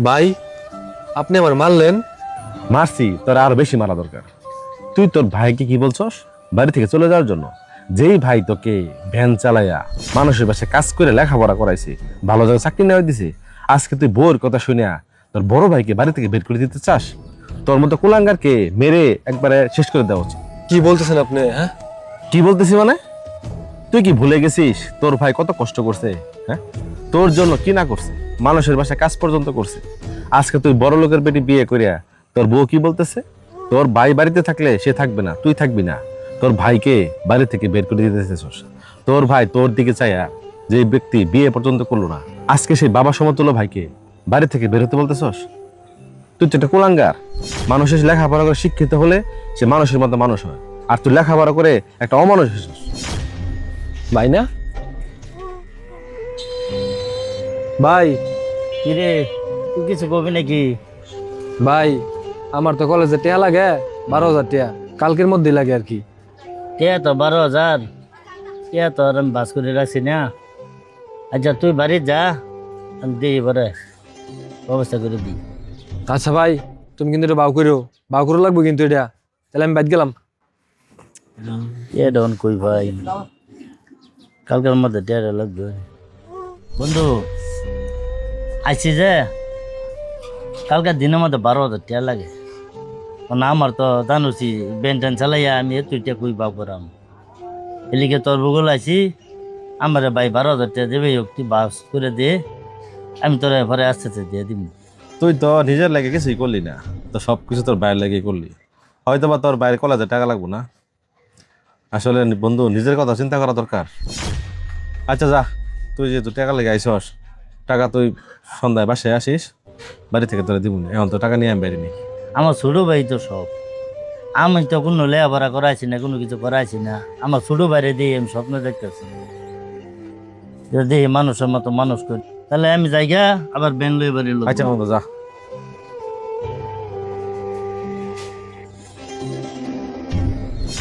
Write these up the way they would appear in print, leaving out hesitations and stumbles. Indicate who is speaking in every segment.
Speaker 1: ভাই, আপনি আমার মারলেন।
Speaker 2: মারছি, তোর আরো বেশি মারা দরকার। তুই তোর ভাইকে কি বলছস বাড়ি থেকে চলে যাওয়ার জন্য? যেই ভাই তোকে ভ্যান চালাইয়া মানুষের বাসায় কাজ করে লেখাপড়া করাইছে, ভালো জায়গায় চাকরি নেওয়া দিছে, আজকে তুই বউর কথা শুনিয়া তোর বড় ভাইকে বাড়ি থেকে বের করে দিতে চাস? তোর মতো কুলাঙ্গারকে মেরে একবারে শেষ করে দেওয়া উচিত।
Speaker 1: কি বলতেছেন আপনি? হ্যাঁ,
Speaker 2: কি বলতেছি মানে? তুই কি ভুলে গেছিস তোর ভাই কত কষ্ট করছে? হ্যাঁ, তোর জন্য কি না করছে, মানুষের বাসায় কাজ পর্যন্ত করছে। আজকে তুই বড় লোকের বেটি বিয়ে করিয়া তোর বউ কি বলতেছে? তোর ভাই বাড়িতে থাকলে সে থাকবে না, তুই থাকবি না। তোর ভাইকে বাড়ি থেকে বের করে দিতেছিস। তোর ভাই তোর দিকে চাইয়া যে ব্যক্তি বিয়ে পর্যন্ত করলো না, আজকে সেই বাবা সমতুল্য ভাইকে বাড়ি থেকে বের হতে বলতেছস? তুই তো একটা কুলাঙ্গার। মানুষের লেখাপড়া করে শিক্ষিত হলে সে মানুষের মতো মানুষ হয়, আর তুই লেখাপড়া করে একটা অমানুষ হয়েছিস।
Speaker 1: ভাই না ভাই।
Speaker 3: কিরে, তুই কিছু কবি নাকি?
Speaker 1: ভাই, আমার তো কলেজে টিয়া লাগে 12,000 টিয়া, কালকের মধ্যেই লাগে আর কি।
Speaker 3: টিয়া তো 12,000, টিয়া তো আর আমি বাস করে রাখছি না। আচ্ছা তুই বাড়ি যা, আমি দিই পরে ব্যবস্থা করে দিই।
Speaker 1: আচ্ছা ভাই, তুমি কিন্তু এটা বাউ করে লাগবে কিন্তু এটা। তাহলে আমি বাদ গেলাম।
Speaker 3: টিয়া ডন কই ভাই, কালকের মধ্যে টিয়াটা লাগবে। বন্ধু আইসি যে, কালকের দিনের মধ্যে 12,000 টিয়া লাগে। না আমার তো জানুছি বেন টেন চালাইয়া আমি এত টিয়া কই বাউ করাম। এলিকে তোর ভূগোল আইসি, আমার ভাই 12,000 টিয়া দেবে, হোক তুই বাস করে দে, আমি তোর পরে আস্তে আস্তে দিয়ে দিব।
Speaker 2: তুই তো নিজের লাগে কিছুই করলি না, তো সবকিছু তোর বাইরের লাগে করলি। হয়তো বা তোর বাইরে কলেজে টাকা লাগবো না। আসলে বন্ধু, নিজের কথা চিন্তা করা দরকার। আচ্ছা যা, তুই যেহেতু টাকা লেগে আইসস, টাকা তুই সন্ধ্যায় বাসায় আসিস, বাড়ি থেকে তোরা দিব না। এখন তো টাকা নিয়ে আমি বাইরে নেই।
Speaker 3: আমার ছোট ভাই তো সব, আমি তো কোনো লেখাপড়া করাইছি না, কোনো কিছু করাইছি না। আমার ছোট ভাইরে দিয়ে আমি স্বপ্ন দেখতেছি দেখি মানুষের মতো মানুষ করি। তাহলে আমি যাইগা আবার বেন লই বাড়ি লোক।
Speaker 2: আচ্ছা বন্ধু যা।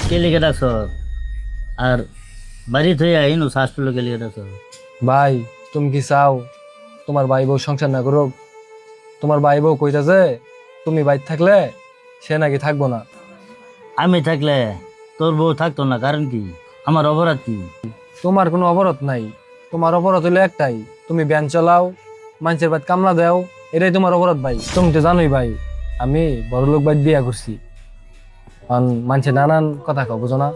Speaker 3: কে লিখে ডাকছ? আর বাড়ি থই আইনু শ্বাস পেলো কে লিখে ডাকছ?
Speaker 1: ভাই, তুমি কি চাও তোমার ভাই বউ সংসার না করুক? তোমার ভাই বউ কইতাছে তুমি বাইর থাকলে সে নাকি থাকবো না।
Speaker 3: আমি থাকলে তোর বউ থাকতো না, কারণ কি? আমার অপরাধ কি?
Speaker 1: তোমার কোনো অবরোধ নাই। তোমার অপরাধ হলো একটাই, তুমি ব্যান চালাও, মানুষের বাদ কামলা দাও, এটাই তোমার অপরাধ ভাই। তুমি তো জানোই ভাই, আমি বড়লোক বাদ বিয়া করছি। মানুষের নানান কথা কও, বুঝো না?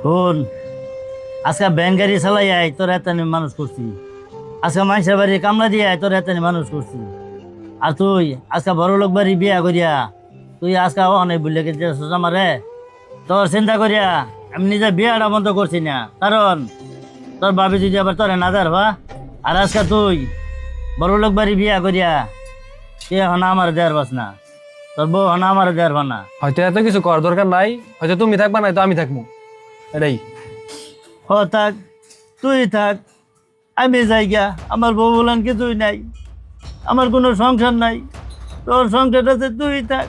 Speaker 3: শোন, আজকে ব্যান গাড়ি চালাই আয় তোর এত মানুষ করছি, আজকে মানুষের বাড়ি কামলা দিয়ে আয় তোর এত মানুষ করছি। আর তুই আজকে বড় লোক বাড়ি বিয়া করিয়া তুই আজকে অনেক বুঝলে গেছিস আমারে। তোর চিন্তা করিয়া আমি নিজে বিয়াটা বন্ধ করছি না, কারণ তোর ভাবি যদি আবার তোরে না দেয়। আর আজকে তুই বড় লোক বাড়ি বিয়া করিয়া তুই এখন আমার দেয়ার বাস না, তোর বউ এখন আমার দেয়ার না।
Speaker 1: হয়তো এত কিছু করার দরকার নাই, হয়তো তুমি থাকবা না তো আমি থাকবো, এটাই।
Speaker 3: ও থাক, তুই থাক, আমি যাই গা। আমার বউ বলেন কিছুই নাই, আমার কোনো সংসার নাই। তোর সংসার আছে, তুই থাক,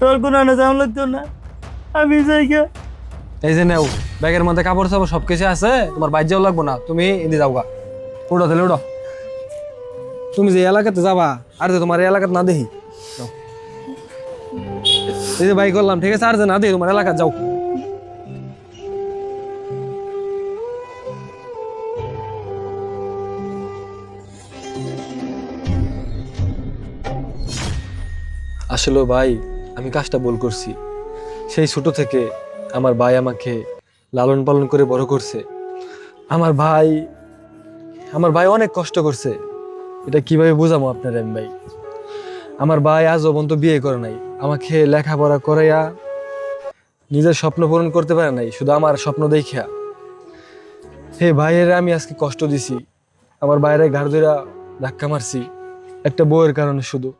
Speaker 3: তোর কোনো না যাওয়া লাগতো না, আমি যাই গা।
Speaker 1: এই যে নেও, ব্যাগের মধ্যে কাপড় চাপড় সবকিছু আছে, তোমার বাইর যাওয়া লাগবো না, তুমি এদিকে যাও গা। উঠো তাহলে উঠো, তুমি যে এলাকাতে যাবা আর যে তোমার এই এলাকাতে না দেখি। যাও। এই যে বাইক করলাম, ঠিক আছে, আর যে না দেখি তোমার এলাকাতে যাও। আসলে ভাই, আমি কাজটা ভুল করছি। সেই ছোট থেকে আমার ভাই আমাকে লালন পালন করে বড় করছে। আমার ভাই অনেক কষ্ট করছে। এটা কিভাবে বোঝাবো আপনার আমি ভাই? আমার ভাই আজও পর্যন্ত বিয়ে করে নাই, আমাকে লেখাপড়া করাইয়া নিজের স্বপ্ন পূরণ করতে পারে নাই, শুধু আমার স্বপ্ন দেখিয়া। হে ভাইয়ের আমি আজকে কষ্ট দিছি, আমার বাইরে ঘাড় ধরা ধাক্কা মারছি একটা বউয়ের কারণে। শুধু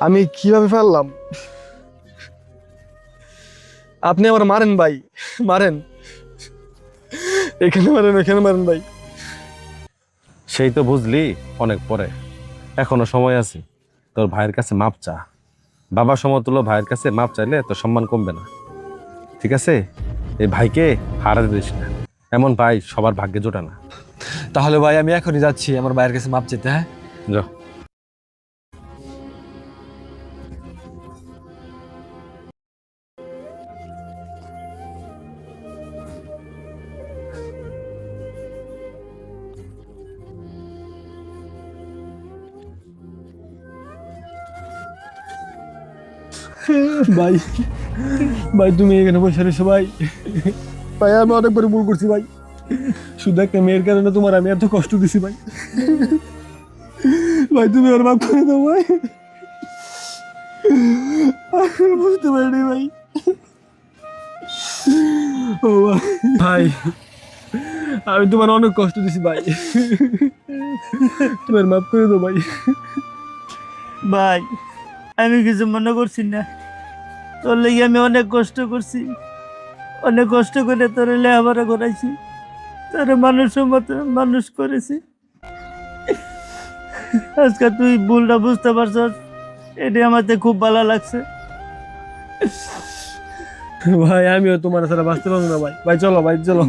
Speaker 1: আমি কিভাবে ফেললাম? আপনি আমার মারেন ভাই, মারেন, এখানে মারেন, এখানে মারেন ভাই।
Speaker 2: সেই তো বুঝলি অনেক পরে, এখনো সময় আছে। তোর ভাইয়ের কাছে মাপ চা। বাবা সমতুল্য ভাইয়ের কাছে মাপ চাইলে তোর সম্মান কমবে না, ঠিক আছে? এই ভাইকে হারাতে দিস না, এমন ভাই সবার ভাগ্যে জোটে না।
Speaker 1: তাহলে ভাই আমি এখনই যাচ্ছি আমার ভাইয়ের কাছে মাপ চেতে। হ্যাঁ,
Speaker 2: যা।
Speaker 1: ভাই ভাই তুমি এখানে বসে রয়েছো ভাই। ভাই আমি অনেকবার ভুল করছি ভাই, শুধু একটা মেয়ের কারণে তোমার আমি এত কষ্ট দিছি ভাই। ভাই তুমি ওর মাফ করে দাও ভাই। আমি বুঝতে পারিনি ভাই। ও ভাই আমি তোমার অনেক কষ্ট দিছি ভাই, তোমার মাফ করে দাও ভাই।
Speaker 3: ভাই আমি কিছু মনে করছি না, তোর লেগে আমি অনেক কষ্ট করছি, অনেক কষ্ট করে তোর লেখাপড়া করাইছি, তোর মানুষের মতো মানুষ করেছি। আজকে তুই ভুলটা বুঝতে পারছস, এটা আমাতে খুব ভালো লাগছে।
Speaker 1: ভাই আমিও তোমার ছাড়া বাঁচতে পারবো না ভাই। ভাই চলো ভাই চলো।